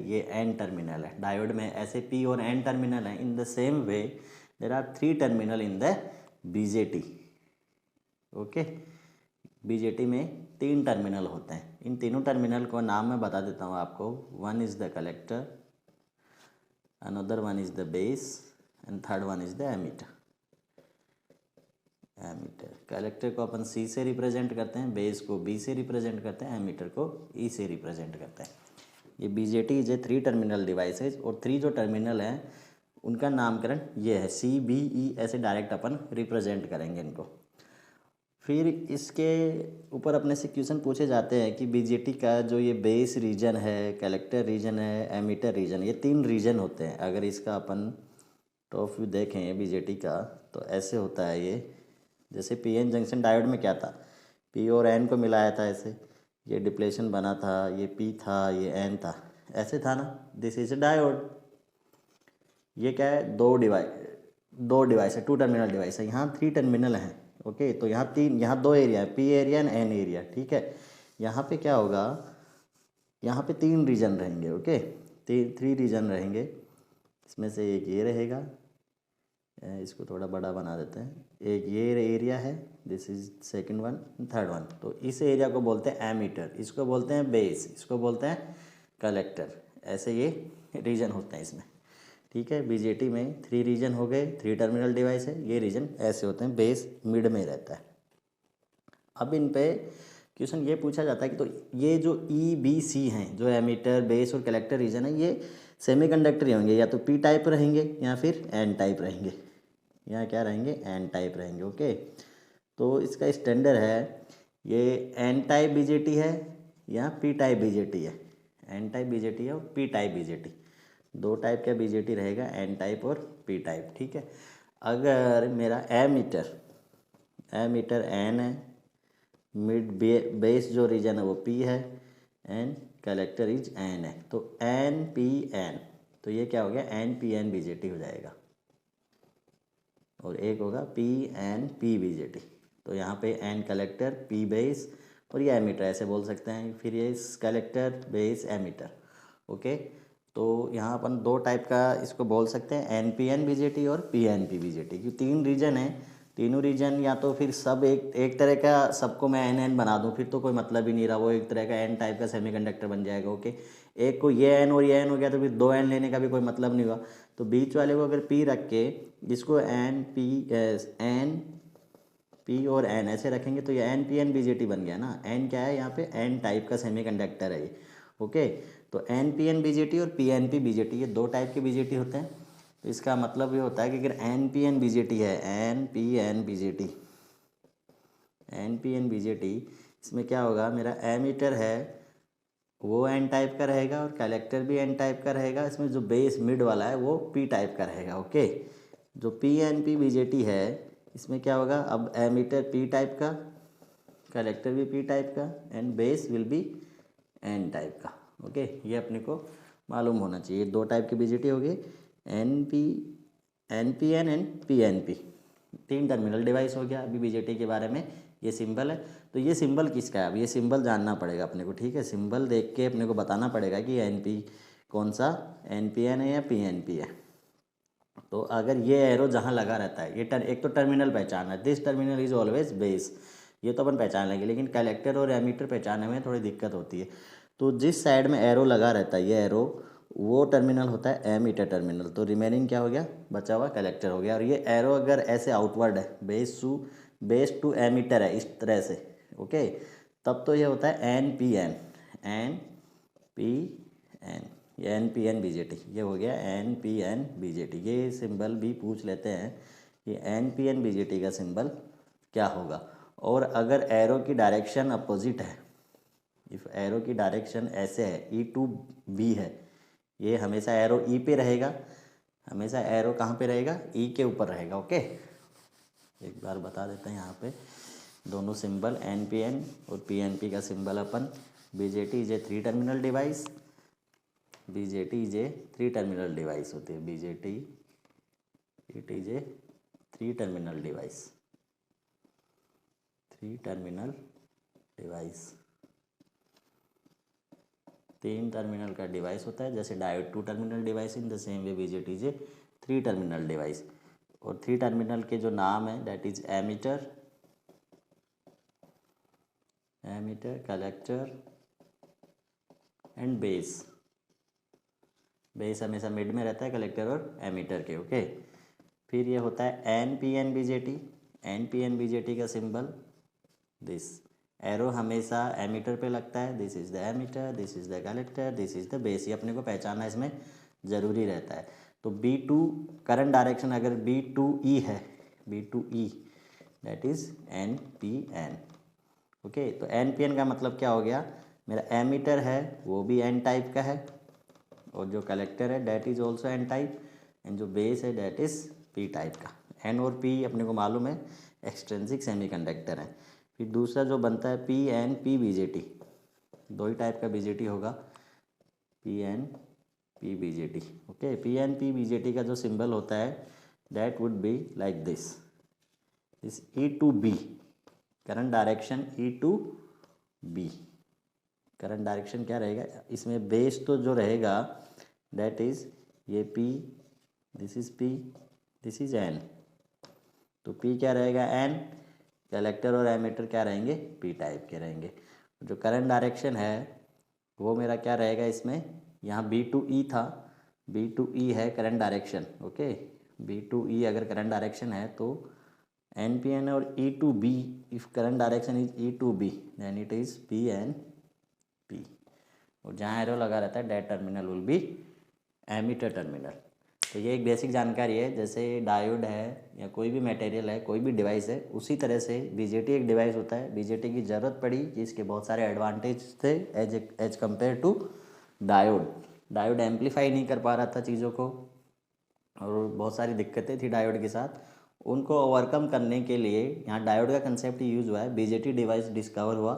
ये N terminal है। Diode में ऐसे पी और एन टर्मिनल है। In the same way there are 3 terminal in the BJT. Okay, BJT में 3 टर्मिनल होते हैं। इन तीनों टर्मिनल को नाम मैं बता देता हूँ आपको। One is the collector, another one is the base and third one is the emitter. Emitter, collector को अपन सी से रिप्रेजेंट करते हैं, बेस को बी से रिप्रेजेंट करते हैं, एमीटर को ई से रिप्रेजेंट करते हैं। ये BJT is a 3 terminal devices, और 3 जो टर्मिनल हैं उनका नामकरण ये है, सी बी ई, ऐसे डायरेक्ट अपन रिप्रेजेंट करेंगे इनको। फिर इसके ऊपर अपने से क्वेश्चन पूछे जाते हैं कि बीजेटी का जो ये बेस रीजन है, कलेक्टर रीजन है, एमीटर रीजन, ये 3 रीजन होते हैं। अगर इसका अपन टॉप व्यू देखें बीजेटी का तो ऐसे होता है ये। जैसे पी एन जंक्शन डायोड में क्या था, पी और एन को मिलाया था ऐसे, ये डिप्लेशन बना था, ये पी था, ये एन था, ऐसे था ना। This is a diode. ये क्या है, दो डिवाइस है, 2 टर्मिनल डिवाइस है। यहाँ 3 टर्मिनल हैं। ओके, तो यहाँ 2 एरिया है, P area and an area. ठीक है, यहाँ पे क्या होगा, यहाँ पे 3 रीजन रहेंगे। ओके, 3 रीजन रहेंगे। इसमें से एक ये रहेगा, इसको थोड़ा बड़ा बना देते हैं। एक ये एरिया है, this is second one, third one. तो इस एरिया को बोलते हैं एमीटर, इसको बोलते हैं बेस, इसको बोलते हैं कलेक्टर। ऐसे ये रीजन होते हैं इसमें। ठीक है, बीजेटी में 3 रीजन हो गए, 3 टर्मिनल डिवाइस है। ये रीजन ऐसे होते हैं, बेस मिड में रहता है। अब इन पे क्वेश्चन ये पूछा जाता है कि तो ये जो ई बी सी हैं, जो एमीटर, बेस और कलेक्टर रीजन है, ये सेमीकंडक्टर ही होंगे, या तो पी टाइप रहेंगे या फिर एन टाइप रहेंगे। यहाँ क्या रहेंगे, एन टाइप रहेंगे। ओके, तो इसका स्टैंडर्ड है, ये एन टाइप बीजेटी है या पी टाइप बीजेटी है। एन टाइप बीजेटी है और पी टाइप बीजेटी, 2 टाइप का बीजेटी रहेगा, एन टाइप और पी टाइप। ठीक है, अगर मेरा एमीटर एन है, मिड बेस जो रीजन है वो पी है, एंड कलेक्टर इज एन है, तो एन पी एन, तो ये क्या हो गया, एन पी एन बीजेटी हो जाएगा। और एक होगा पी एन पी बीजेटी। तो यहाँ पे एन कलेक्टर, पी बेस और ये एमीटर, ऐसे बोल सकते हैं। फिर ये कलेक्टर, बेस, एमीटर। ओके, तो यहाँ अपन 2 टाइप का इसको बोल सकते हैं, एन पी एन बीजेटी और पी एन पी बीजेटी। क्योंकि 3 रीजन है, तीनों रीजन या तो फिर सब एक तरह का, सबको मैं एन एन बना दूँ फिर तो कोई मतलब ही नहीं रहा, वो एक तरह का एन टाइप का सेमीकंडक्टर बन जाएगा। ओके, एक को ये एन और ये एन हो गया तो फिर 2 एन लेने का भी कोई मतलब नहीं हुआ। तो बीच वाले को अगर पी रख के इसको एन पी और एन ऐसे रखेंगे तो ये एन पी एन बीजेटी बन गया ना। एन क्या है, यहाँ पे एन टाइप का सेमीकंडक्टर है ये। ओके, तो एन पी एन बीजेटी और पी एन पी बीजेटी, ये 2 टाइप के बीजेटी होते हैं। तो इसका मतलब ये होता है कि अगर एन पी एन बीजेटी है, N P N BJT, N P N BJT, इसमें क्या होगा, मेरा एमीटर है वो एन टाइप का रहेगा और कलेक्टर भी एन टाइप का रहेगा। इसमें जो बेस मिड वाला है वो पी टाइप का रहेगा। ओके, जो पी एन पी बीजेटी है इसमें क्या होगा, अब एमीटर पी टाइप का, कलेक्टर भी पी टाइप का, and base will be N type का। ओके, ये अपने को मालूम होना चाहिए। 2 टाइप के बीजेटी हो गए, N P N and P N P, 3 terminal device हो गया। अभी बीजेटी के बारे में ये सिंबल है, तो ये सिंबल किसका है, अब ये सिंबल जानना पड़ेगा अपने को। ठीक है, सिंबल देख के अपने को बताना पड़ेगा कि एन पी कौन सा, एन पी एन है या पी एन पी है। तो अगर ये एरो जहाँ लगा रहता है, ये एक तो टर्मिनल पहचानना है, this terminal is always base, ये तो अपन पहचान लेंगे। लेकिन कलेक्टर और एमीटर पहचानने में थोड़ी दिक्कत होती है। तो जिस साइड में एरो लगा रहता है, ये एरो, वो टर्मिनल होता है एमीटर टर्मिनल। तो रिमेनिंग क्या हो गया, बचा हुआ कलेक्टर हो गया। और ये एरो अगर ऐसे आउटवर्ड है, बेस टू एमीटर है इस तरह से, ओके, तब तो ये होता है N P N, N P N, ये एन पी एन बीजेटी, ये हो गया एन पी एन बीजेटी। ये सिंबल भी पूछ लेते हैं कि एन पी एन बीजेटी का सिंबल क्या होगा। और अगर एरो की डायरेक्शन अपोजिट है, इफ एरो की डायरेक्शन ऐसे है, ई टू बी है, ये हमेशा एरो ई पे रहेगा, हमेशा एरो कहाँ पे रहेगा, ई के ऊपर रहेगा। ओके, एक बार बता देते हैं यहाँ पे दोनों सिंबल, एन पी एन और पी एन पी का symbol upon. BJT is a 3 terminal device, BJT is a 3 terminal device होती है। BJT it is a 3 terminal device, 3 terminal device, 3 terminal का डिवाइस होता है, जैसे diode 2 terminal device, in the same way BJT is a 3 terminal device. और 3 terminal के जो नाम है that is ammeter, collector and base. Base हमेशा मिड में रहता है कलेक्टर और एमीटर के, ओके। फिर ये होता है N P N BJT. N P N BJT का सिंबल दिस, एरो हमेशा एमीटर पे लगता है, this is the emitter, this is the collector, this is the base. ये अपने को पहचानना इसमें ज़रूरी रहता है। तो B2 करंट डायरेक्शन अगर B2E है, B2E that is NPN, okay. तो NPN का मतलब क्या हो गया, मेरा एमीटर है वो भी N टाइप का है, और जो कलेक्टर है that is also N type, and जो बेस है डैट इज़ P टाइप का। N और P अपने को मालूम है एक्सट्रिंसिक सेमीकंडक्टर है। फिर दूसरा जो बनता है PNP बीजेटी, दो ही टाइप का बीजेटी होगा, PNP BJT, okay. PNP BJT का जो सिंबल होता है that would be like this E to B, current direction E to B। Current direction क्या रहेगा इसमें, बेस तो जो रहेगा दैट इज़ ये P, this is P, this is N। तो P क्या रहेगा N, कलेक्टर और एमीटर क्या रहेंगे P टाइप के रहेंगे। जो करंट डायरेक्शन है वो मेरा क्या रहेगा इसमें, यहाँ B2E था, B2E है करंट डायरेक्शन, ओके। B2E अगर करंट डायरेक्शन है तो NPN और E to B, if current direction is E to B then it is PNP। और जहाँ एरो लगा रहता है that terminal will be emitter terminal. तो ये एक बेसिक जानकारी है, जैसे डायोड है या कोई भी मटेरियल है, कोई भी डिवाइस है, उसी तरह से बीजेटी एक डिवाइस होता है। बीजेटी की ज़रूरत पड़ी कि इसके बहुत सारे एडवांटेज थे as compare to diode. Diode amplify नहीं कर पा रहा था चीज़ों को, और बहुत सारी दिक्कतें थी डायोड के साथ। उनको ओवरकम करने के लिए यहाँ डायोड का कंसेप्ट यूज़ हुआ है, बीजेटी डिवाइस डिस्कवर हुआ,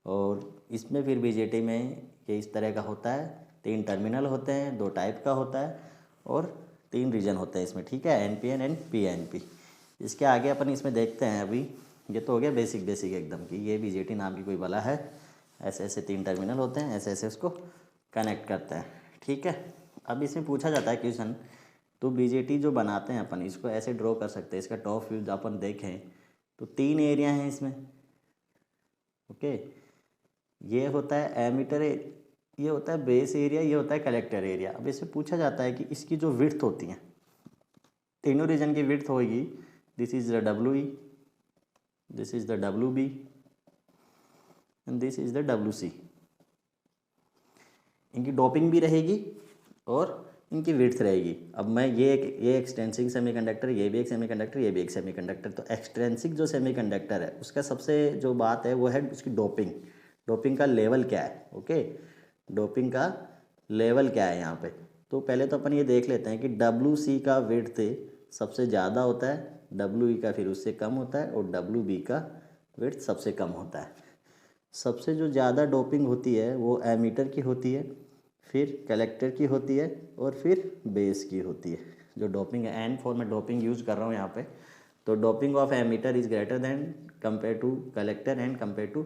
और इसमें फिर बीजेटी में ये इस तरह का होता है, 3 टर्मिनल होते हैं, 2 टाइप का होता है, और 3 रीजन होते हैं इसमें, ठीक है, NPN एंड PNP। इसके आगे अपन इसमें देखते हैं। अभी ये तो हो गया बेसिक एकदम कि ये बीजेटी नाम की कोई बला है, ऐसे ऐसे 3 टर्मिनल होते हैं, ऐसे ऐसे उसको कनेक्ट करते हैं, ठीक है। अब इसमें पूछा जाता है क्वेश्चन, तो बीजेटी जो बनाते हैं अपन इसको ऐसे ड्रॉ कर सकते हैं। इसका टॉप व्यू अपन देखें तो 3 एरिया हैं इसमें, ओके। ये होता है एमीटर, ये होता है बेस एरिया, ये होता है कलेक्टर एरिया। अब इससे पूछा जाता है कि इसकी जो विड्थ होती है, तीनों रीजन की विड्थ होगी, this is the WE, this is the WB and this is the WC। इनकी डोपिंग भी रहेगी और इनकी विड्थ रहेगी। अब मैं ये एक्सटेंसिक सेमीकंडक्टर, ये भी एक सेमीकंडक्टर, ये भी एक सेमीकंडक्टर। तो एक्सटेंसिक जो सेमीकंडक्टर है उसका सबसे जो बात है वो है उसकी डोपिंग। डोपिंग का लेवल क्या है, ओके। डोपिंग का लेवल क्या है यहाँ पे। तो पहले तो अपन ये देख लेते हैं कि WC का विड्थ सबसे ज़्यादा होता है, WE का फिर उससे कम होता है, और WB का विड्थ सबसे कम होता है। सबसे जो ज़्यादा डोपिंग होती है वो एमीटर की होती है, फिर कलेक्टर की होती है, और फिर बेस की होती है। जो डोपिंग है N फॉर मैं डोपिंग यूज़ कर रहा हूँ यहाँ पे, तो doping of emitter is greater than compare to collector and compare to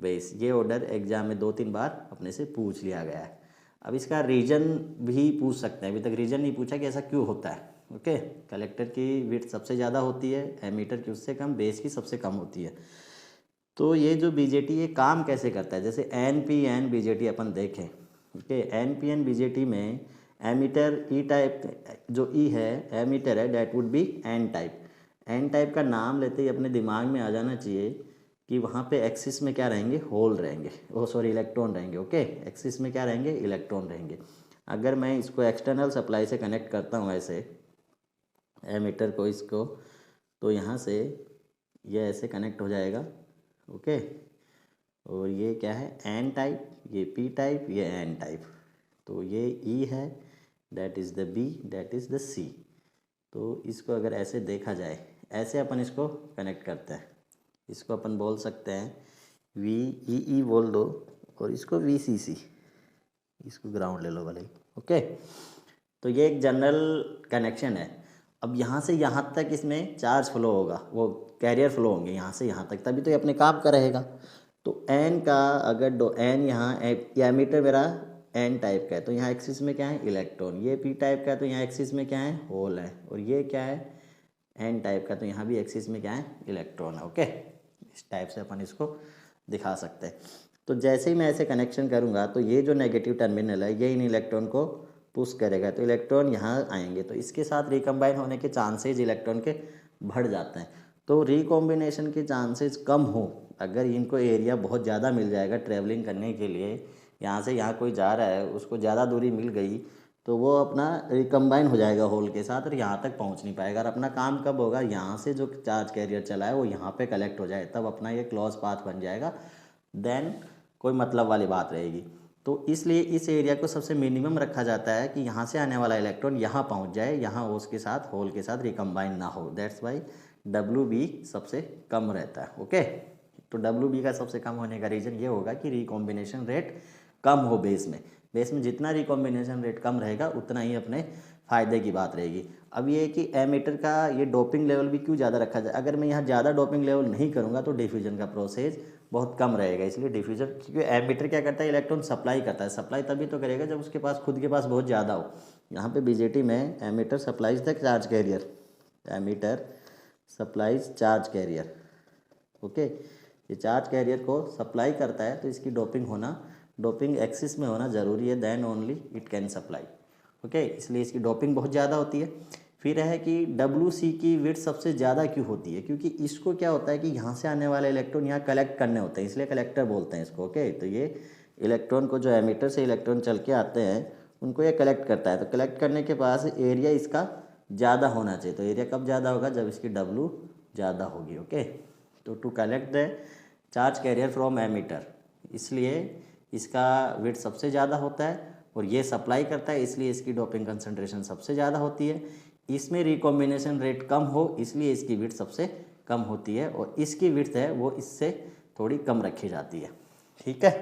base. ये ऑर्डर एग्जाम में 2-3 बार अपने से पूछ लिया गया है। अब इसका रीजन भी पूछ सकते हैं, अभी तक रीजन नहीं पूछा कि ऐसा क्यों होता है, ओके। कलेक्टर की विड्थ सबसे ज़्यादा होती है, एमीटर की उससे कम, बेस की सबसे कम होती है। तो ये जो बीजेटी ये काम कैसे करता है, जैसे NPN बीजेटी अपन देखें, ओके। NPN बीजेटी में एमीटर E टाइप, जो E है एमीटर है that would be N type. N type का नाम लेते ही अपने दिमाग में आ जाना चाहिए कि वहाँ पे एक्सिस में क्या रहेंगे, होल रहेंगे, इलेक्ट्रॉन रहेंगे, ओके। एक्सिस में क्या रहेंगे, इलेक्ट्रॉन रहेंगे। अगर मैं इसको एक्सटर्नल सप्लाई से कनेक्ट करता हूँ ऐसे एमीटर को, इसको, तो यहाँ से ये ऐसे कनेक्ट हो जाएगा, ओके। और ये क्या है N टाइप, ये P टाइप, ये N टाइप। तो ये E है that is the B, that is the C। तो इसको अगर ऐसे देखा जाए, ऐसे अपन इसको कनेक्ट करते हैं, इसको अपन बोल सकते हैं VEE बोल दो, और इसको VCC, इसको ग्राउंड ले लो भले, ओके। तो ये एक जनरल कनेक्शन है। अब यहाँ से यहाँ तक इसमें चार्ज फ्लो होगा, वो कैरियर फ्लो होंगे यहाँ से यहाँ तक, तभी तो ये अपने काम का रहेगा। तो N का अगर N यहाँ एमीटर मेरा एन टाइप का है तो यहाँ एक्सिस में क्या है इलेक्ट्रॉन, ये पी टाइप का है तो यहाँ एक्सिस में क्या है होल है, और ये क्या है एन टाइप का तो यहाँ भी एक्सिस में क्या है इलेक्ट्रॉन है। ओके, इस टाइप से अपन इसको दिखा सकते हैं। तो जैसे ही मैं ऐसे कनेक्शन करूँगा तो ये जो नेगेटिव टर्मिनल है ये इन इलेक्ट्रॉन को पुश करेगा, तो इलेक्ट्रॉन यहाँ आएंगे, तो इसके साथ रिकम्बाइन होने के चांसेज इलेक्ट्रॉन के बढ़ जाते हैं। तो रिकॉम्बिनेशन के चांसेस कम हो अगर इनको एरिया बहुत ज़्यादा मिल जाएगा ट्रैवलिंग करने के लिए, यहाँ से यहाँ कोई जा रहा है उसको ज़्यादा दूरी मिल गई तो वो अपना रिकम्बाइन हो जाएगा होल के साथ और यहाँ तक पहुँच नहीं पाएगा। और अपना काम कब होगा, यहाँ से जो चार्ज कैरियर चला है वो यहाँ पे कलेक्ट हो जाए तब अपना ये क्लोज पाथ बन जाएगा, देन कोई मतलब वाली बात रहेगी। तो इसलिए इस एरिया को सबसे मिनिमम रखा जाता है कि यहाँ से आने वाला इलेक्ट्रॉन यहाँ पहुँच जाए, यहाँ उसके साथ होल के साथ रिकम्बाइन ना हो। दैट्स वाई WB सबसे कम रहता है। ओके, तो WB का सबसे कम होने का रीज़न ये होगा कि रिकॉम्बिनेशन रेट कम हो बेस में जितना रिकॉम्बिनेशन रेट कम रहेगा उतना ही अपने फ़ायदे की बात रहेगी। अब ये है कि एमीटर का ये डोपिंग लेवल भी क्यों ज़्यादा रखा जाए, अगर मैं यहाँ ज़्यादा डोपिंग लेवल नहीं करूँगा तो डिफ्यूजन का प्रोसेस बहुत कम रहेगा, इसलिए डिफ्यूजन, क्योंकि एमीटर क्या करता है इलेक्ट्रॉन सप्लाई करता है, सप्लाई तभी तो करेगा जब उसके पास खुद के पास बहुत ज़्यादा हो। यहाँ पे BJT में emitter supplies the charge carrier, emitter supplies charge carrier. Okay, ये चार्ज कैरियर को सप्लाई करता है तो इसकी डोपिंग एक्सिस में होना ज़रूरी है, then only it can supply. Okay, इसलिए इसकी डोपिंग बहुत ज़्यादा होती है। फिर है कि WC की विड्थ सबसे ज़्यादा क्यों होती है, क्योंकि इसको क्या होता है कि यहाँ से आने वाले इलेक्ट्रॉन यहाँ कलेक्ट करने होते हैं, इसलिए कलेक्टर बोलते हैं इसको। ओके, तो ये इलेक्ट्रॉन को जो एमीटर से इलेक्ट्रॉन चल के आते हैं उनको ये कलेक्ट करता है, तो कलेक्ट करने के पास एरिया इसका ज़्यादा होना चाहिए। तो एरिया कब ज़्यादा होगा, जब इसकी W ज़्यादा होगी। ओके, तो to collect the charge carrier from emitter, इसलिए इसका वेट सबसे ज़्यादा होता है और ये सप्लाई करता है, इसलिए इसकी डोपिंग कंसंट्रेशन सबसे ज़्यादा होती है। इसमें रिकॉम्बिनेशन रेट कम हो इसलिए इसकी विड्थ सबसे कम होती है, और इसकी विड्थ है वो इससे थोड़ी कम रखी जाती है। ठीक है,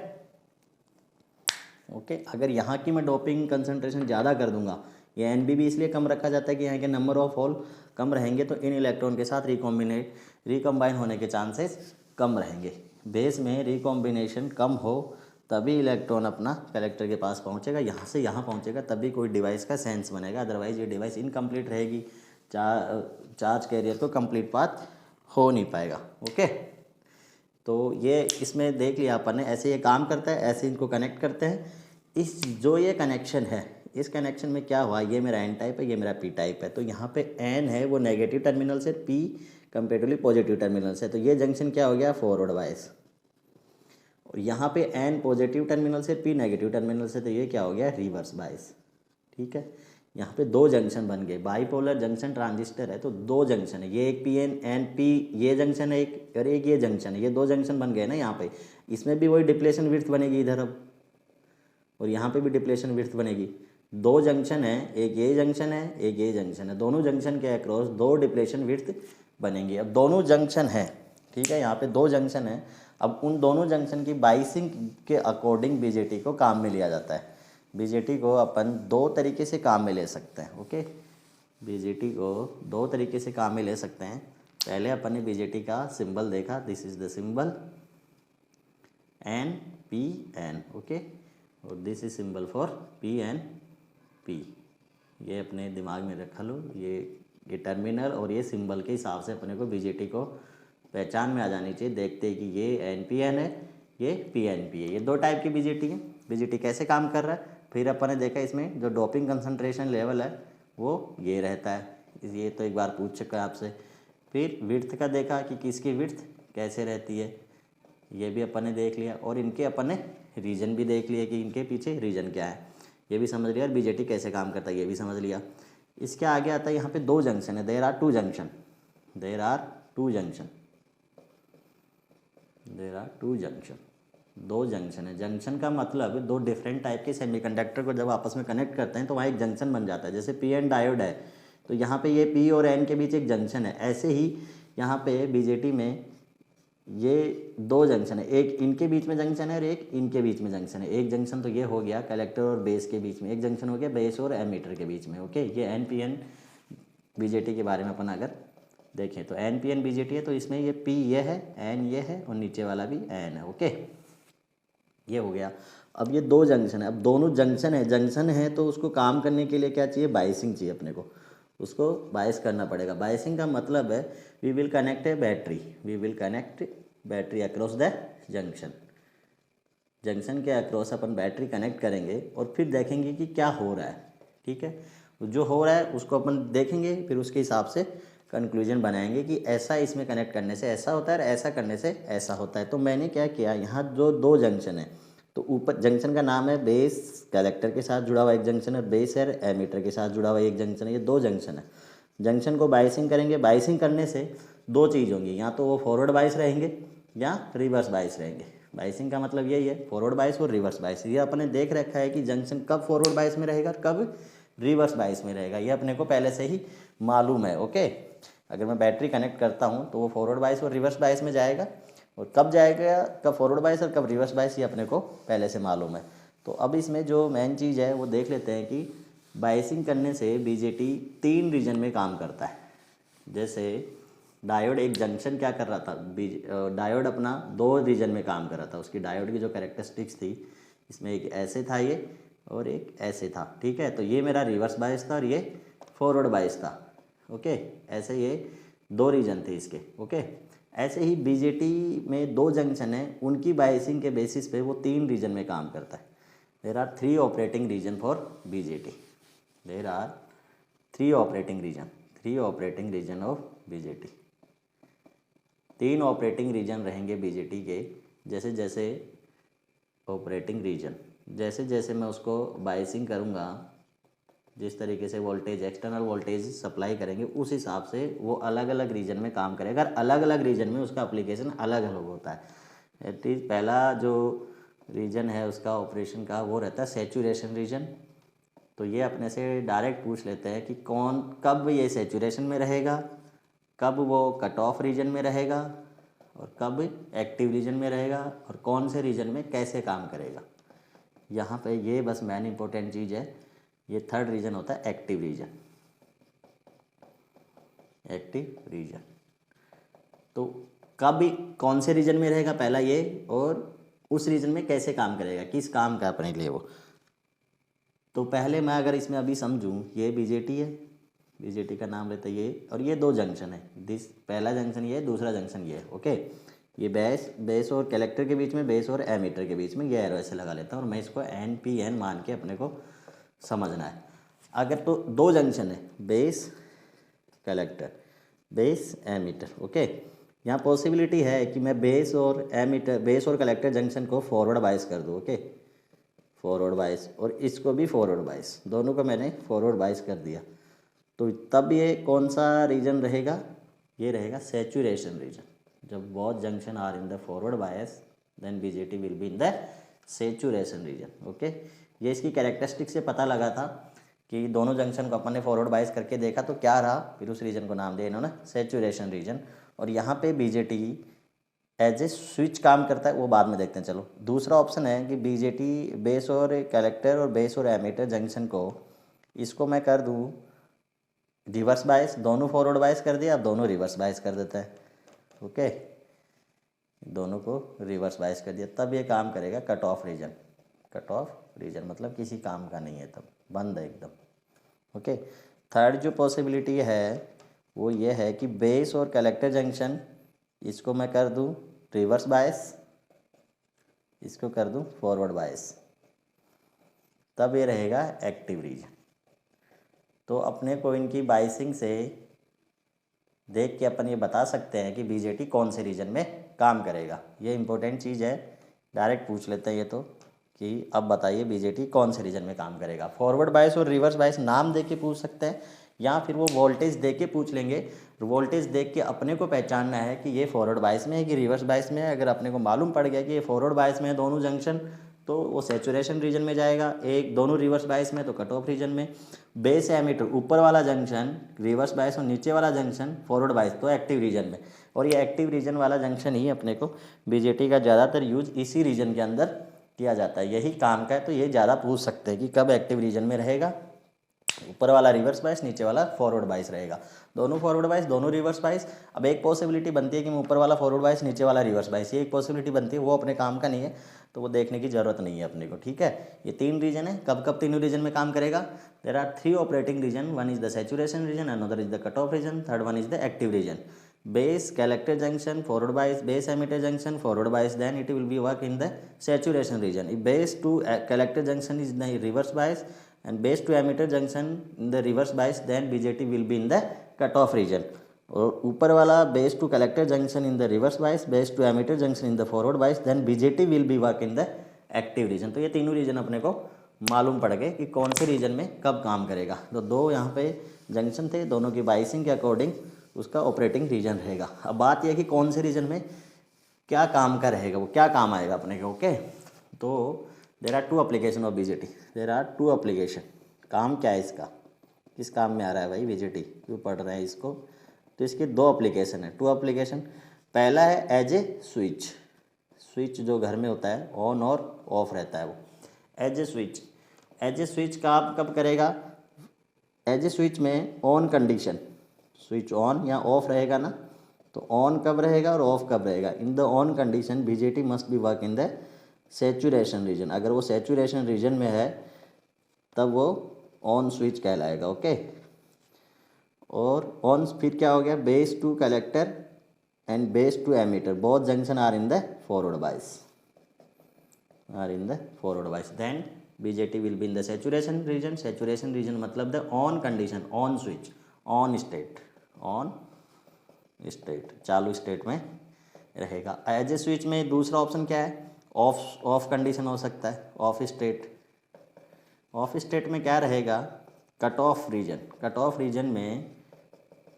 ओके। अगर यहाँ की मैं डोपिंग कंसंट्रेशन ज़्यादा कर दूंगा, ये NB भी इसलिए कम रखा जाता है कि यहाँ के नंबर ऑफ होल कम रहेंगे तो इन इलेक्ट्रॉन के साथ रिकम्बाइन होने के चांसेस कम रहेंगे। बेस में रिकॉम्बिनेशन कम हो तभी इलेक्ट्रॉन अपना कलेक्टर के पास पहुँचेगा, यहाँ से यहाँ पहुँचेगा तभी कोई डिवाइस का सेंस बनेगा, अदरवाइज ये डिवाइस इनकम्प्लीट रहेगी, चार्ज कैरियर को कंप्लीट पाथ हो नहीं पाएगा। ओके, तो ये इसमें देख लिया अपन ने, ऐसे ये काम करता है, ऐसे इनको कनेक्ट करते हैं। इस जो ये कनेक्शन है, इस कनेक्शन में क्या हुआ, ये मेरा N टाइप है, ये मेरा P टाइप है, तो यहाँ पे N है वो नेगेटिव टर्मिनल से, P कंपेरेटिवली पॉजिटिव टर्मिनल से, तो ये जंक्शन क्या हो गया फॉरवर्ड बायस, और यहाँ पे N पॉजिटिव टर्मिनल से, P नेगेटिव टर्मिनल से, तो ये क्या हो गया रिवर्स बायस। ठीक है, यहाँ पे दो जंक्शन बन गए, बाईपोलर जंक्शन ट्रांजिस्टर है तो दो जंक्शन है, ये एक PNP ये जंक्शन है एक, और एक ये जंक्शन है, ये दो जंक्शन बन गए ना यहाँ पे। इसमें भी वही डिप्लेशन विड्थ बनेगी इधर अब, और यहाँ पे भी डिप्लेशन विड्थ बनेगी। दो जंक्शन है, एक ये जंक्शन है एक ये जंक्शन है, दोनों जंक्शन के अक्रॉस दो डिप्लेशन विड्थ बनेंगी। अब दोनों जंक्शन है, ठीक है, यहाँ पे दो जंक्शन है, अब उन दोनों जंक्शन की बाइसिंग के अकॉर्डिंग BJT को काम में लिया जाता है। BJT को अपन दो तरीके से काम में ले सकते हैं। ओके, BJT को दो तरीके से काम में ले सकते हैं। पहले अपन ने BJT का सिंबल देखा, this is the symbol NPN। Okay, और this is symbol for PNP। ये अपने दिमाग में रख लो, ये टर्मिनल और ये सिंबल के हिसाब से अपने को BJT को पहचान में आ जानी चाहिए। देखते हैं कि ये NPN है, ये PNP है, ये दो टाइप की BJT है। BJT कैसे काम कर रहा है, फिर अपन ने देखा इसमें जो डोपिंग कंसंट्रेशन लेवल है वो ये रहता है, ये तो एक बार पूछ चुका है आपसे। फिर विड्थ का देखा कि किसकी विड्थ कैसे रहती है, ये भी अपन ने देख लिया, और इनके अपन ने रीजन भी देख लिया कि इनके पीछे रीजन क्या है, ये भी समझ लिया, और BJT कैसे काम करता है ये भी समझ लिया। इसके आगे आता है यहाँ पे दो जंक्शन है, there are two junction, there are two junction, there are two junction, दो जंक्शन है। जंक्शन का मतलब दो डिफरेंट टाइप के सेमीकंडक्टर को जब आपस में कनेक्ट करते हैं तो वहाँ एक जंक्शन बन जाता है। जैसे PN डायोड है तो यहाँ पे ये P और N के बीच एक जंक्शन है, ऐसे ही यहाँ पे BJT में ये दो जंक्शन है, एक इनके बीच में जंक्शन है और एक इनके बीच में जंक्शन है। एक जंक्शन तो ये हो गया कलेक्टर और बेस के बीच में, एक जंक्शन हो गया बेस और एमीटर के बीच में। ओके, ये NPN BJT के बारे में अपन अगर देखें तो NPN BJT है तो इसमें ये P ये है, N ये है, और नीचे वाला भी N है। ओके, ये हो गया। अब ये दो जंक्शन है, अब दोनों जंक्शन है तो उसको काम करने के लिए क्या चाहिए, बाइसिंग चाहिए अपने को, उसको बाइस करना पड़ेगा। बाइसिंग का मतलब है we will connect a battery, we will connect battery across the junction, junction के अक्रॉस अपन बैटरी कनेक्ट करेंगे और फिर देखेंगे कि क्या हो रहा है। ठीक है, जो हो रहा है उसको अपन देखेंगे, फिर उसके हिसाब से कंक्लूजन बनाएंगे कि ऐसा इसमें कनेक्ट करने से ऐसा होता है और ऐसा करने से ऐसा होता है। तो मैंने क्या किया, यहाँ जो दो जंक्शन है तो ऊपर जंक्शन का नाम है बेस, कलेक्टर के साथ जुड़ा हुआ एक जंक्शन है, बेस है एमीटर के साथ जुड़ा हुआ एक जंक्शन है, ये दो जंक्शन है। जंक्शन को बाइसिंग करेंगे, बाइसिंग करने से दो चीज़ होंगी, या तो वो फॉरवर्ड बाइस रहेंगे या रिवर्स बाइस रहेंगे। बाइसिंग का मतलब यही है, फॉरवर्ड बाइस और रिवर्स बाइस। ये अपने देख रखा है कि जंक्शन कब फॉरवर्ड बाइस में रहेगा, कब रिवर्स बाइस में रहेगा, ये अपने को पहले से ही मालूम है। ओके, अगर मैं बैटरी कनेक्ट करता हूँ तो वो फॉरवर्ड बाइस और रिवर्स बाइस में जाएगा, और कब जाएगा, कब फॉरवर्ड बाइस और कब रिवर्स बाइस, ये अपने को पहले से मालूम है। तो अब इसमें जो मेन चीज़ है वो देख लेते हैं कि बाइसिंग करने से बीजेटी 3 रीजन में काम करता है। जैसे डायोड एक जंक्शन क्या कर रहा था, डायोड अपना 2 रीजन में काम कर रहा था, उसकी डायोड की जो कैरेक्टरिस्टिक्स थी, इसमें एक ऐसे था ये और एक ऐसे था। ठीक है, तो ये मेरा रिवर्स बाइस था और ये फॉरवर्ड बाइस था। ओके, ऐसे ये 2 रीजन थे इसके। ओके, ऐसे ही बीजेटी में 2 जंक्शन है, उनकी बाइसिंग के बेसिस पे वो 3 रीजन में काम करता है। There are 3 operating region for BJT, there are 3 operating region of BJT. 3 operating region रहेंगे बीजेटी के। जैसे जैसे ऑपरेटिंग रीजन, जैसे जैसे मैं उसको बाइसिंग करूँगा, जिस तरीके से वोल्टेज एक्सटर्नल वोल्टेज सप्लाई करेंगे उस हिसाब से वो अलग अलग रीजन में काम करेगा। अगर अलग अलग रीजन में उसका एप्लीकेशन अलग अलग होता है। एट इज पहला जो रीजन है उसका ऑपरेशन का वो रहता है सैचुरेशन रीजन। तो ये अपने से डायरेक्ट पूछ लेते हैं कि कब ये सैचुरेशन में रहेगा, कब वो कट ऑफ रीजन में रहेगा और कब एक्टिव रीजन में रहेगा, और कौन से रीजन में कैसे काम करेगा। यहाँ पे ये बस मेन इंपॉर्टेंट चीज़ है। ये 3rd रीजन होता है एक्टिव रीजन। तो कब कौन से रीजन में रहेगा पहला ये, और उस रीजन में कैसे काम करेगा, किस काम का अपने लिए वो। तो पहले मैं अगर इसमें अभी समझूं, ये बीजेटी है, बीजेटी का नाम लेते हैं ये, और ये 2 जंक्शन है, पहला जंक्शन ये है, दूसरा जंक्शन ये है। ओके, ये बेस और कलेक्टर के बीच में, बेस और एमीटर के बीच में ये एरो ऐसे लगा लेता हूँ, और मैं इसको NPN मान के अपने को समझना है। अगर तो 2 जंक्शन है, base collector, base emitter. Okay, यहाँ पॉसिबिलिटी है कि मैं बेस और कलेक्टर जंक्शन को फॉरवर्ड बाइस कर दूँ। ओके, फॉरवर्ड बाइस, और इसको भी फॉरवर्ड बाइस, दोनों को मैंने फॉरवर्ड बाइस कर दिया। तो तब ये कौन सा रीजन रहेगा, ये रहेगा सैचुरेशन रीजन। जब both junction are in the forward bias then BJT will be in the saturation region. Okay, ये इसकी कैरेक्टरिस्टिक से पता लगा था कि दोनों जंक्शन को अपन ने फॉरवर्ड बायस करके देखा तो क्या रहा, फिर उस रीजन को नाम दिया इन्होंने सैचुरेशन रीजन। और यहाँ पे बीजेटी एज ए स्विच काम करता है, वो बाद में देखते हैं। चलो, दूसरा ऑप्शन है कि बीजेटी बेस और कलेक्टर और बेस और एमीटर जंक्शन को, इसको मैं कर दूँ रिवर्स बायस, दोनों फॉरवर्ड बायस कर दिया, अब दोनों रिवर्स बायस कर देता है। ओके, दोनों को रिवर्स बायस कर दिया, तब ये काम करेगा cut off region. Cut off region मतलब किसी काम का नहीं है, तब बंद है एकदम। ओके, 3rd जो पॉसिबिलिटी है वो ये है कि बेस और कलेक्टर जंक्शन, इसको मैं कर दूं रिवर्स बायस, इसको कर दूं फॉरवर्ड बायस, तब ये रहेगा एक्टिव रीजन। तो अपने को इनकी बाइसिंग से देख के अपन ये बता सकते हैं कि बीजेटी कौन से रीजन में काम करेगा। ये इंपॉर्टेंट चीज़ है, डायरेक्ट पूछ लेते हैं ये तो कि अब बताइए बीजेटी कौन से रीजन में काम करेगा। फॉरवर्ड बायस और रिवर्स बायस नाम दे के पूछ सकते हैं, या फिर वो वोल्टेज दे के पूछ लेंगे। वोल्टेज देख के अपने को पहचानना है कि ये फॉरवर्ड बायस में है कि रिवर्स बायस में है। अगर अपने को मालूम पड़ गया कि ये फॉरवर्ड बायस में है दोनों जंक्शन, तो वो सैचुरेशन रीजन में जाएगा। एक दोनों रिवर्स बायस में तो कट ऑफ रीजन में। बेस एमीटर ऊपर वाला जंक्शन रिवर्स बायस और नीचे वाला जंक्शन फॉरवर्ड बायस, तो एक्टिव रीजन में। और ये एक्टिव रीजन वाला जंक्शन ही अपने को बीजेटी का ज़्यादातर यूज इसी रीजन के अंदर किया जाता है, यही काम का है। तो ये ज़्यादा पूछ सकते हैं कि कब एक्टिव रीजन में रहेगा ऊपर वाला रिवर्स बायस, नीचे वाला फॉरवर्ड बायस रहेगा। दोनों फॉरवर्ड बायस, दोनों रिवर्स बायस। अब एक पॉसिबिलिटी बनती है कि ऊपर वाला फॉरवर्ड बायस, नीचे वाला रिवर्स बायस, ये एक पॉसिबिलिटी बनती है, वो अपने काम का नहीं है, तो वो देखने की ज़रूरत नहीं है अपने को, ठीक है। ये 3 रीजन है, कब कब तीनों रीजन में काम करेगा। There are 3 operating region, one is the saturation region, another is the cut off region, third one is the active region. Base collector junction, forward bias, base emitter junction, forward bias, then it will be work in the saturation region. If base to collector junction is in the reverse bias and base to emitter junction in the reverse bias, then BJT will be in the cutoff region. और ऊपर वाला base to collector junction in the reverse bias, base to emitter junction in the forward bias, then BJT will be work in the active region. तो ये तीनों reason अपने को मालूम पड़ गए कि कौन से रीजन में कब काम करेगा। तो 2 यहाँ पे जंक्शन थे, दोनों की बाइसिंग के अकॉर्डिंग उसका ऑपरेटिंग रीजन रहेगा। अब बात यह है कि कौन से रीजन में क्या काम का रहेगा, वो क्या काम आएगा अपने को, ओके। तो there are 2 application of BJT, there are 2 application. काम क्या है इसका, किस काम में आ रहा है भाई बीजेटी, क्यों पढ़ रहे हैं इसको। तो इसके 2 एप्लीकेशन है, 2 एप्लीकेशन। पहला है एज ए स्विच, स्विच जो घर में होता है ऑन और ऑफ रहता है, वो as a switch. As a switch काम कब करेगा, एज ए स्विच में ऑन कंडीशन, स्विच ऑन या ऑफ रहेगा ना, तो ऑन कब रहेगा और ऑफ कब रहेगा। In the on condition BJT must be work in the saturation region. अगर वो सैचुरेशन रीजन में है तब वो ऑन स्विच कहलाएगा, ओके। और ऑन फिर क्या हो गया, base to collector and base to emitter, both junction are in the forward bias, are in the forward bias, then BJT will be in the saturation region. Saturation region मतलब the on condition, on switch, on state, on state, चालू state में रहेगा। As a switch में दूसरा option क्या है, of condition हो सकता है, ऑफ स्टेट। ऑफ स्टेट में क्या रहेगा, cut off region. Cut off region में,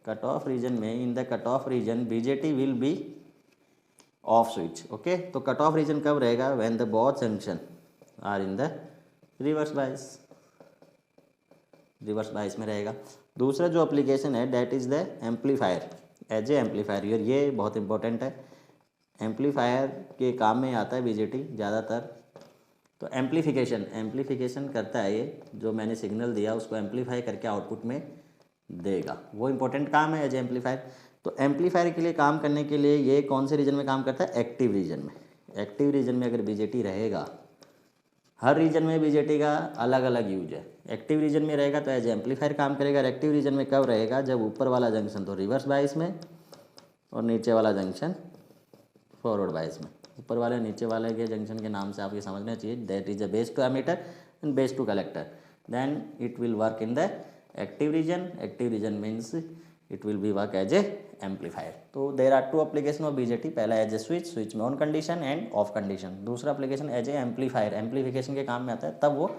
कट ऑफ रीजन में, in the cut off region BJT will be off switch, okay. तो कट ऑफ रीजन कब रहेगा, when the both junction are in the reverse bias, reverse bias में रहेगा। दूसरा जो application है that is the amplifier, as a amplifier. ये बहुत इंपॉर्टेंट है, एम्पलीफायर के काम में आता है बीजेटी ज़्यादातर। तो एम्पलीफिकेशन, एम्पलीफिकेशन करता है ये, जो मैंने सिग्नल दिया उसको एम्पलीफाई करके आउटपुट में देगा, वो इंपॉर्टेंट काम है एज एम्पलीफायर। तो एम्पलीफायर के लिए काम करने के लिए ये कौन से रीजन में काम करता है, एक्टिव रीजन में। एक्टिव रीजन में अगर बीजेटी रहेगा, हर रीजन में बीजेटी का अलग अलग यूज है। एक्टिव रीजन में रहेगा तो एज एम्पलीफायर काम करेगा। एक्टिव रीजन में कब रहेगा, जब ऊपर वाला जंक्शन तो रिवर्स बायस में और नीचे वाला जंक्शन फॉरवर्ड बायस में। ऊपर वाले नीचे वाले के जंक्शन के नाम से आपको समझना चाहिए, that is a base to emitter and base to collector, then it will work in the active region. Active region means it will be work as a amplifier. तो there are 2 application of BJT, पहला as a switch, switch में on condition and off condition. दूसरा application as a amplifier, amplification के काम में आता है, तब वो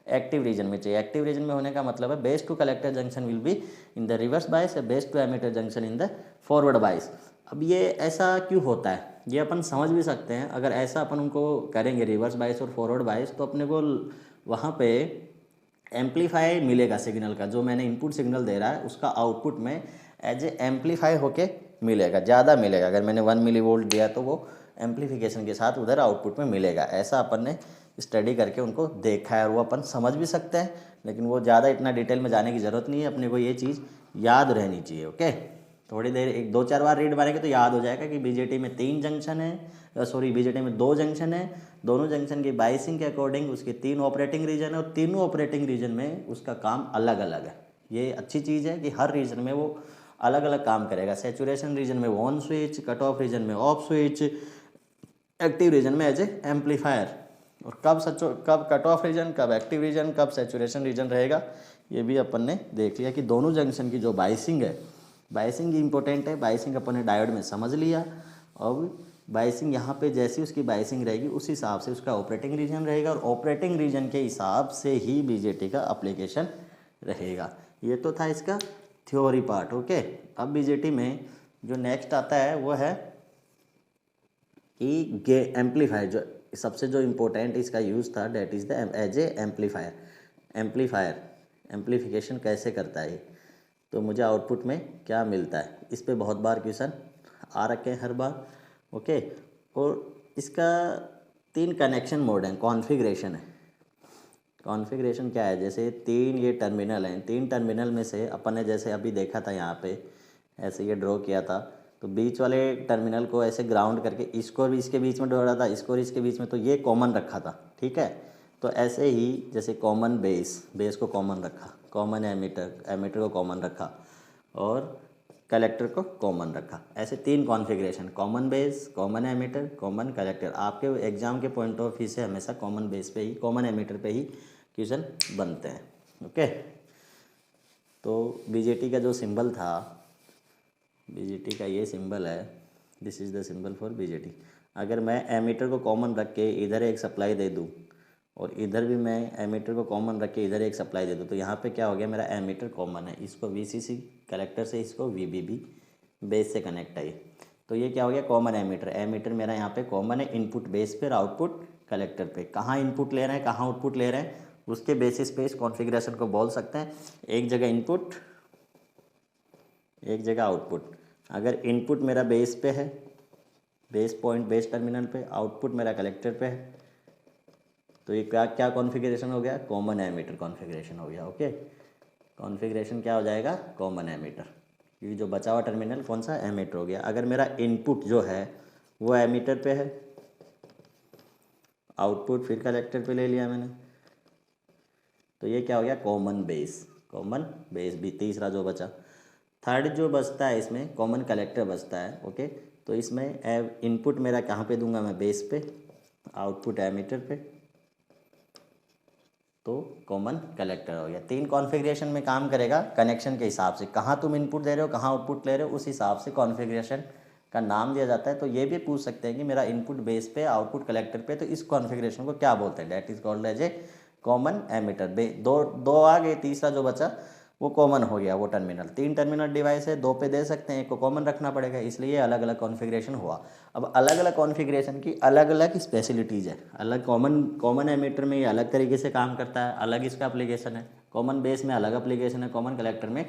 एक्टिव रीजन में चाहिए। एक्टिव रीजन में होने का मतलब है base to collector junction will be in the reverse bias, base to emitter junction in the forward bias. अब ये ऐसा क्यों होता है, ये अपन समझ भी सकते हैं। अगर ऐसा अपन उनको करेंगे रिवर्स बायस और फॉरवर्ड बायस, तो अपने को वहाँ पे एम्पलीफाई मिलेगा सिग्नल का, जो मैंने इनपुट सिग्नल दे रहा है उसका आउटपुट में एज ए एम्पलीफाई होके मिलेगा, ज़्यादा मिलेगा। अगर मैंने 1 मिली वोल्ट दिया तो वो एम्पलीफिकेशन के साथ उधर आउटपुट में मिलेगा। ऐसा अपन ने स्टडी करके उनको देखा है और वो अपन समझ भी सकते हैं, लेकिन वो ज़्यादा इतना डिटेल में जाने की ज़रूरत नहीं है। अपने को ये चीज़ याद रहनी चाहिए, ओके। थोड़ी देर 1-2-4 बार रीड मारेंगे तो याद हो जाएगा कि बीजेटी में 3 जंक्शन है, सॉरी बीजेटी में 2 जंक्शन है। दोनों जंक्शन की बाइसिंग के अकॉर्डिंग उसके 3 ऑपरेटिंग रीजन है और तीनों ऑपरेटिंग रीजन में उसका काम अलग अलग है। ये अच्छी चीज़ है कि हर रीजन में वो अलग अलग काम करेगा। सैचुरेशन रीजन में वो on switch, cut off region में ऑफ स्विच, एक्टिव रीजन में एज ए एम्पलीफायर। और कब कट ऑफ रीजन, कब एक्टिव रीजन, कब सैचुरेशन रीजन रहेगा, ये भी अपन ने देख लिया कि दोनों जंक्शन की जो बाइसिंग है, बाइसिंग इंपॉर्टेंट है। बाइसिंग अपन ने डायोड में समझ लिया। अब बाइसिंग यहाँ पे जैसी उसकी बाइसिंग रहेगी उस हिसाब से उसका ऑपरेटिंग रीजन रहेगा और ऑपरेटिंग रीजन के हिसाब से ही बीजेटी का एप्लीकेशन रहेगा। ये तो था इसका थ्योरी पार्ट, ओके। अब बीजेटी में जो नेक्स्ट आता है वो है कि एम्पलीफायर, जो सबसे जो इम्पोर्टेंट इसका यूज़ था that is the as a amplifier. Amplifier amplification कैसे करता है, तो मुझे आउटपुट में क्या मिलता है, इस पे बहुत बार क्वेश्चन आ रखे हैं हर बार, ओके। और इसका 3 कनेक्शन मोड है, कॉन्फ़िगरेशन है। कॉन्फ़िगरेशन क्या है, जैसे 3 ये टर्मिनल हैं, 3 टर्मिनल में से अपन ने जैसे अभी देखा था यहाँ पे ऐसे ये ड्रॉ किया था, तो बीच वाले टर्मिनल को ऐसे ग्राउंड करके इसको भी इसके बीच में जोड़ा था, इसको और इसके बीच में, तो ये कॉमन रखा था। ठीक है, तो ऐसे ही जैसे कॉमन बेस को कॉमन रखा, कॉमन एमीटर को कॉमन रखा और कलेक्टर को कॉमन रखा। ऐसे 3 configuration, common base, common ammeter, common collector. आपके एग्जाम के पॉइंट ऑफ व्यू से हमेशा कॉमन बेस पे ही, कॉमन एमीटर पे ही क्वेश्चन बनते हैं। ओके, तो बीजेटी का जो सिंबल था, बीजेटी का ये सिंबल है, this is the symbol for BJT. अगर मैं एमीटर को कॉमन रख के इधर एक सप्लाई दे दूँ और इधर भी मैं एमीटर को कॉमन रख के इधर एक सप्लाई दे दूँ, तो यहाँ पे क्या हो गया, मेरा एमीटर कॉमन है, इसको वीसीसी कलेक्टर से, इसको वीबीबी बेस से कनेक्ट है। तो ये क्या हो गया, कॉमन एमीटर। एमीटर मेरा यहाँ पे कॉमन है, इनपुट बेस पे और आउटपुट कलेक्टर पे। कहाँ इनपुट ले रहे हैं, कहाँ आउटपुट ले रहे हैं, उसके बेसिस पे इस कॉन्फ़िगरेशन को बोल सकते हैं। एक जगह इनपुट, एक जगह आउटपुट। अगर इनपुट मेरा बेस पे है, बेस पॉइंट, बेस टर्मिनल पे, आउटपुट मेरा कलेक्टर पे है, तो ये क्या क्या कॉन्फ़िगरेशन हो गया, कॉमन एमीटर कॉन्फ़िगरेशन हो गया। ओके, कॉन्फ़िगरेशन क्या हो जाएगा, कॉमन एमीटर, क्योंकि जो बचा हुआ टर्मिनल कौन सा, एमीटर हो गया। अगर मेरा इनपुट जो है वो एमीटर पे है, आउटपुट फिर कलेक्टर पे ले लिया मैंने, तो ये क्या हो गया, कॉमन बेस। कॉमन बेस भी तीसरा जो बचा। थर्ड जो बचता है इसमें कॉमन कलेक्टर बचता है। ओके, तो इसमें इनपुट मेरा कहाँ पे दूंगा मैं, बेस पे, आउटपुट एमीटर पे, तो कॉमन कलेक्टर हो गया। 3 कॉन्फ़िगरेशन में काम करेगा कनेक्शन के हिसाब से, कहाँ तुम इनपुट दे रहे हो, कहाँ आउटपुट ले रहे हो, उस हिसाब से कॉन्फ़िगरेशन का नाम दिया जाता है। तो ये भी पूछ सकते हैं कि मेरा इनपुट बेस पे, आउटपुट कलेक्टर पे, तो इस कॉन्फ़िगरेशन को क्या बोलते हैं, that is called as a common emitter. दो आ गए, तीसरा जो बचा वो कॉमन हो गया, वो टर्मिनल। 3 टर्मिनल डिवाइस है, 2 पे दे सकते हैं, एक को कॉमन रखना पड़ेगा, इसलिए अलग अलग कॉन्फ़िगरेशन हुआ। अब अलग अलग कॉन्फ़िगरेशन की अलग अलग स्पेशलिटीज़ है। अलग कॉमन एमीटर में ये अलग तरीके से काम करता है, अलग इसका एप्लीकेशन है। कॉमन बेस में अलग एप्लीकेशन है, कॉमन कलेक्टर में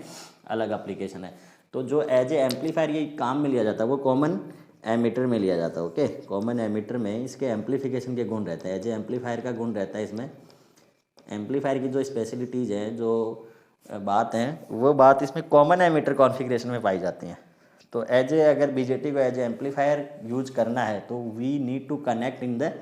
अलग एप्लीकेशन है। तो जो एज ए एम्पलीफायर ये काम में लिया जाता है वो कॉमन एमीटर में लिया जाता है। ओके, कॉमन एमीटर में इसके एम्पलीफिकेशन के गुण रहते हैं, एज ए एम्पलीफायर का गुण रहता है इसमें। एम्पलीफायर की जो स्पेशलिटीज़ हैं, जो बात है, वो बात इसमें कॉमन एमीटर कॉन्फ़िगरेशन में पाई जाती हैं। तो एज ए, अगर बीजेटी को एज ए एम्पलीफायर यूज करना है तो we need to connect in the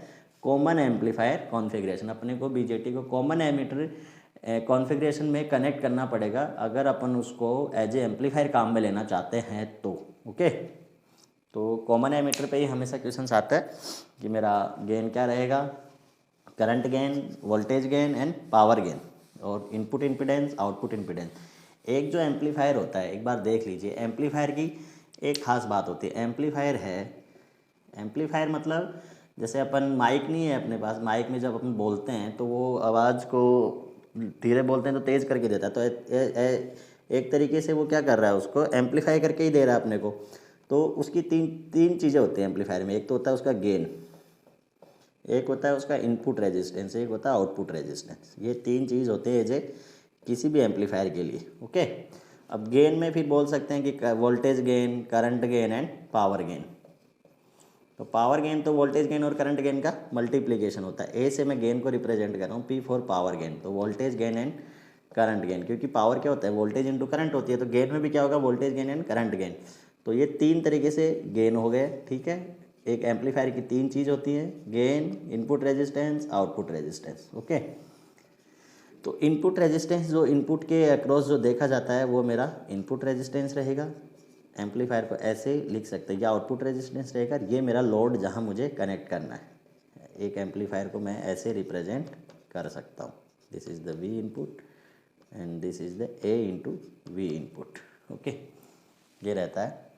common amplifier configuration. अपने को बीजेटी को कॉमन एमीटर कॉन्फ़िगरेशन में कनेक्ट करना पड़ेगा अगर अपन उसको एज ए एम्पलीफायर काम में लेना चाहते हैं तो। ओके, तो कॉमन एमीटर पे ही हमेशा क्वेश्चन आता है कि मेरा गेन क्या रहेगा, current gain, voltage gain and power gain, और इनपुट इम्पीडेंस, आउटपुट इम्पीडेंस। एक जो एम्पलीफायर होता है, एक बार देख लीजिए, एम्पलीफायर की एक खास बात होती है। एम्पलीफायर है, एम्पलीफायर मतलब जैसे अपन माइक नहीं है अपने पास, माइक में जब अपन बोलते हैं तो वो आवाज़ को धीरे बोलते हैं तो तेज़ करके देता है, तो एक तरीके से वो क्या कर रहा है, उसको एम्पलीफाई करके ही दे रहा है अपने को। तो उसकी तीन चीज़ें होती हैं एम्पलीफायर में। एक तो होता है उसका गेन, एक होता है उसका इनपुट रेजिस्टेंस, एक होता है आउटपुट रेजिस्टेंस। ये 3 चीज़ होते हैं जे किसी भी एम्पलीफायर के लिए। ओके, अब गेन में फिर बोल सकते हैं कि voltage gain, current gain and power gain. तो पावर गेन तो वोल्टेज गेन और करंट गेन का मल्टीप्लिकेशन होता है। ए से मैं गेन को रिप्रेजेंट कर रहा हूँ, पी फॉर पावर गेन, तो voltage gain and current gain, क्योंकि पावर क्या होता है, वोल्टेज इंटू करंट होती है, तो गेन में भी क्या होगा, voltage gain and current gain. तो ये 3 तरीके से गेन हो गए। ठीक है, एक एम्पलीफायर की 3 चीज़ होती हैं, gain, input resistance, output resistance. Okay, तो इनपुट रेजिस्टेंस जो इनपुट के अक्रॉस जो देखा जाता है वो मेरा इनपुट रेजिस्टेंस रहेगा। एम्पलीफायर को ऐसे लिख सकते हैं, या आउटपुट रेजिस्टेंस रहेगा, ये मेरा लोड जहाँ मुझे कनेक्ट करना है। एक एम्पलीफायर को मैं ऐसे रिप्रेजेंट कर सकता हूँ, this is the we input and this is the A into we input. Okay, ये रहता है।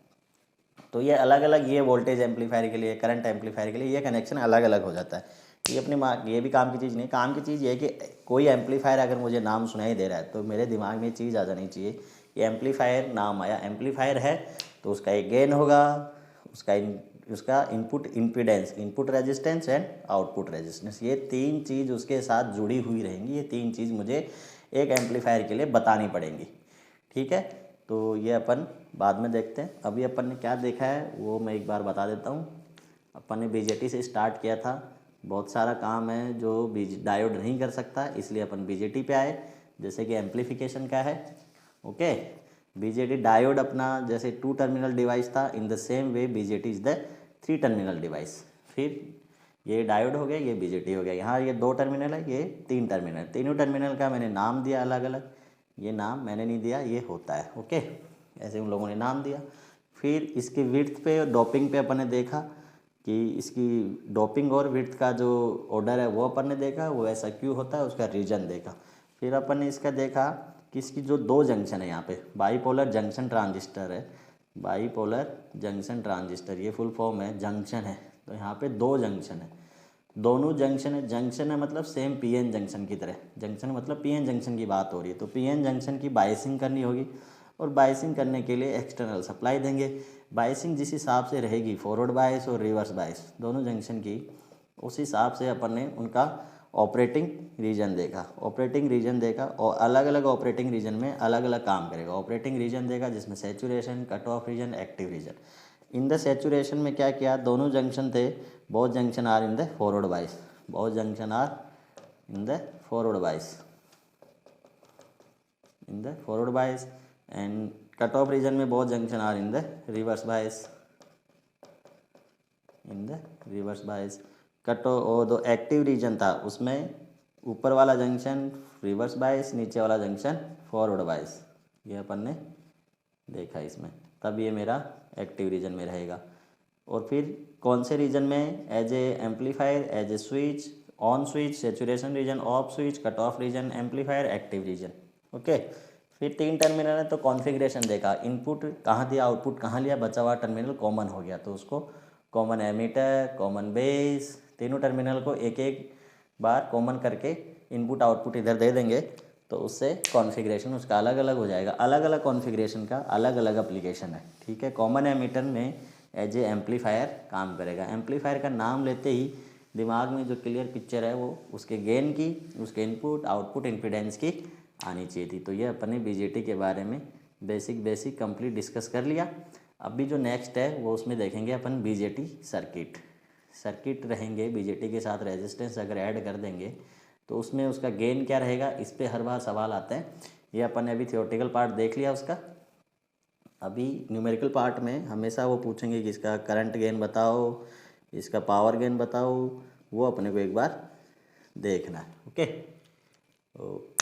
तो ये अलग अलग, ये वोल्टेज एम्पलीफायर के लिए, करंट एम्पलीफायर के लिए ये कनेक्शन अलग अलग हो जाता है। ये अपने ये भी काम की चीज़ नहीं, काम की चीज़ ये है कि कोई एम्पलीफायर अगर मुझे नाम सुनाई दे रहा है तो मेरे दिमाग में चीज़ आ जानी चाहिए, ये एम्पलीफायर नाम आया, एम्पलीफायर है तो उसका एक गेन होगा, उसका input impedance, input resistance and output resistance, ये 3 चीज़ उसके साथ जुड़ी हुई रहेंगी। ये 3 चीज़ मुझे एक एम्पलीफायर के लिए बतानी पड़ेंगी। ठीक है, तो ये अपन बाद में देखते हैं। अभी अपन ने क्या देखा है वो मैं एक बार बता देता हूँ। अपन ने बीजेटी से स्टार्ट किया था, बहुत सारा काम है जो डायोड नहीं कर सकता, इसलिए अपन बीजेटी पे आए। जैसे कि एम्पलीफिकेशन का है, ओके। बीजेटी डायोड अपना जैसे 2 टर्मिनल डिवाइस था, इन the same way BJT is the 3 terminal device. फिर ये डायोड हो गया, ये बीजेटी हो गया। यहाँ ये 2 टर्मिनल है, ये 3 टर्मिनल। तीनों टर्मिनल का मैंने नाम दिया अलग अलग, ये नाम मैंने नहीं दिया, ये होता है, ओके। ऐसे उन लोगों ने नाम दिया। फिर इसकी विड्थ पे और डोपिंग पे अपन ने देखा कि इसकी डोपिंग और विड्थ का जो ऑर्डर है वो अपन ने देखा, वो ऐसा क्यों होता है, उसका रीजन देखा। फिर अपन ने इसका देखा कि इसकी जो 2 जंक्शन है यहाँ पे, बाईपोलर जंक्शन ट्रांजिस्टर है, बाईपोलर जंक्शन ट्रांजिस्टर, ये फुल फॉर्म है, जंक्शन है। तो यहाँ पे 2 जंक्शन है, दोनों जंक्शन है। जंक्शन है मतलब सेम पीएन जंक्शन की तरह, जंक्शन मतलब पीएन जंक्शन की बात हो रही है। तो पीएन जंक्शन की बायसिंग करनी होगी, और बायसिंग करने के लिए एक्सटर्नल सप्लाई देंगे। बायसिंग जिस हिसाब से रहेगी, फॉरवर्ड बायस और रिवर्स बायस दोनों जंक्शन की, उस हिसाब से अपन ने उनका ऑपरेटिंग रीजन देखा। ऑपरेटिंग रीजन देखा और अलग अलग ऑपरेटिंग रीजन में अलग अलग काम करेगा। ऑपरेटिंग रीजन देखा जिसमें saturation, cut off region, active region. In the saturation में क्या किया, दोनों जंक्शन थे, both junction are in the forward bias, both junction are in the forward bias, in the forward bias. And cut off region में both junction are in the reverse bias, in the reverse bias. Cut और दो active region था, उसमें ऊपर वाला junction reverse bias, नीचे वाला junction forward bias, ये अपन ने देखा इसमें। तब ये मेरा एक्टिव रीजन में रहेगा। और फिर कौन से रीजन में, as a amplifier, as a switch, on switch, saturation region, off switch, cut off region, amplifier, active region, okay. फिर 3 टर्मिनल है तो कॉन्फ़िगरेशन देखा, इनपुट कहाँ दिया, आउटपुट कहाँ लिया, बचा हुआ टर्मिनल कॉमन हो गया तो उसको कॉमन एमीटर, कॉमन बेस, तीनों टर्मिनल को एक एक बार कॉमन करके इनपुट आउटपुट इधर दे देंगे, तो उससे कॉन्फ़िगरेशन उसका अलग अलग हो जाएगा। अलग अलग कॉन्फ़िगरेशन का अलग अलग एप्लीकेशन है, ठीक है। कॉमन एमीटर में एज ए एम्पलीफायर काम करेगा। एम्पलीफायर का नाम लेते ही दिमाग में जो क्लियर पिक्चर है वो उसके गेन की, उसके इनपुट आउटपुट इम्पीडेंस की आनी चाहिए थी। तो ये अपने बीजेटी के बारे में बेसिक कंप्लीट डिस्कस कर लिया। अभी जो नेक्स्ट है वो उसमें देखेंगे अपन बीजेटी सर्किट रहेंगे। बीजेटी के साथ रेजिस्टेंस अगर ऐड कर देंगे तो उसमें उसका गेन क्या रहेगा, इस पर हर बार सवाल आते हैं। ये अपन ने अभी थियोरेटिकल पार्ट देख लिया उसका। अभी न्यूमेरिकल पार्ट में हमेशा वो पूछेंगे कि इसका करंट गेन बताओ, इसका पावर गेन बताओ, वो अपने को एक बार देखना है, ओके। तो